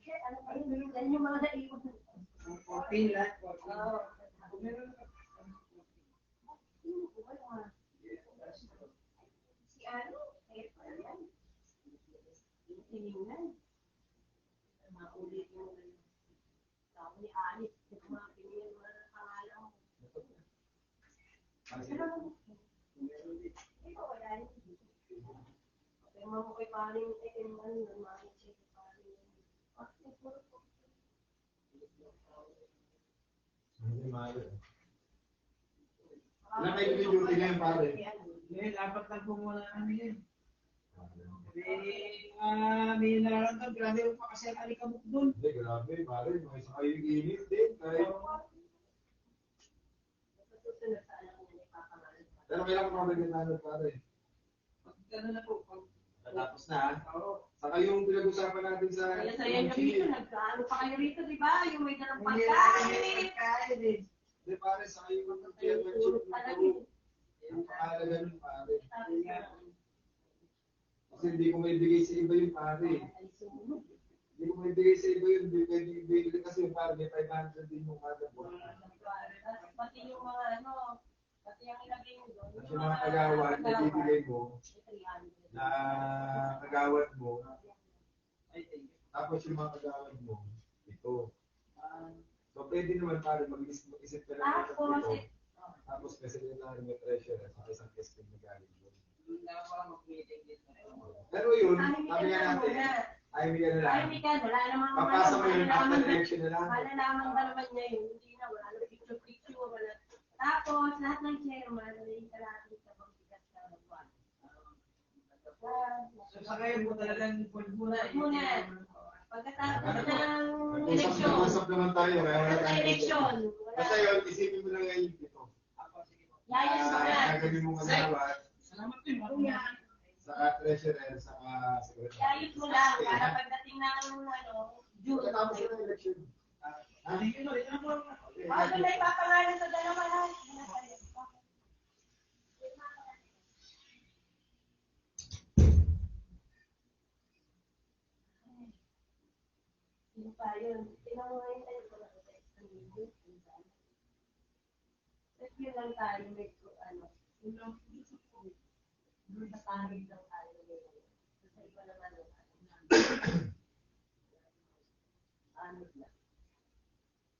Yan yung mga naiwan. 14 lahat. 14. Si ano? Tinignan. Maulit yung tao ni Alice. Mga pinili mo na pangalan mo. Ito, wala rin. Okay, mamukoy pa rin yung ano, check pa rin. Hindi mahal. Ilan kayo duty ngayon, pare? Ngayon, dapat lang po muna namin yun. May nararamdaman, grabe yung pakasya ang alikabok doon. Hindi, grabe, pare. May isa kayong init din. Kahit... Pero kailangan mabigyan namin, pare. Gano'n na po. Tapos na, ha? Saka yung pinag-usapan natin sa... Kaya saya nyo rito, nagkaano pa kayo rito, di ba? Yung may dalang pagkain. Hindi, pare, saka yung yung pakalaga nun, pare. Kasi hindi ko maibigay sa iba yung pare. Hindi ko maibigay sa iba yun. Hindi pwede ibigay kasi yung pare, may 500 din yung kada po. Pati yung mga ano, pati yung ilagay mo doon. At yung mga kagawad na bibigay mo, na kagawad mo, tapos yung mga kagawad mo, ito. So pwede naman pare, mag-isip ka lang ito. Tapos kasi yun na may pressure at isang testing na galing doon. Pero yun, sabi nga natin, ay may ka na lang. Wala namang Papasa mo yun after election na lang. malalaman ba naman niya yun? Hindi na, wala namang picture, wala. Tapos, lahat ng chairman, nalayin ka natin sa pagbigat sa buwan. So, sa ngayon po talagang board muna. Pagkatapos ng eleksyon. Nag-usap naman tayo. Sa eleksyon. Basta yun, isipin mo lang ngayon dito. Yayan mo na. Gagawin mong kagawad. Salamat din. Sa treasurer, sa secretary. Yayan mo lang. Para pagdating ng June. Pagkatapos ng election. Ano na ipapangalan sa dalawa lahat? Yung pa yun. Tingnan mo ngayon tayo kung nakitext ng video. At yun lang tayo, may sa tarig lang tayo ngayon. Sa iba naman, ano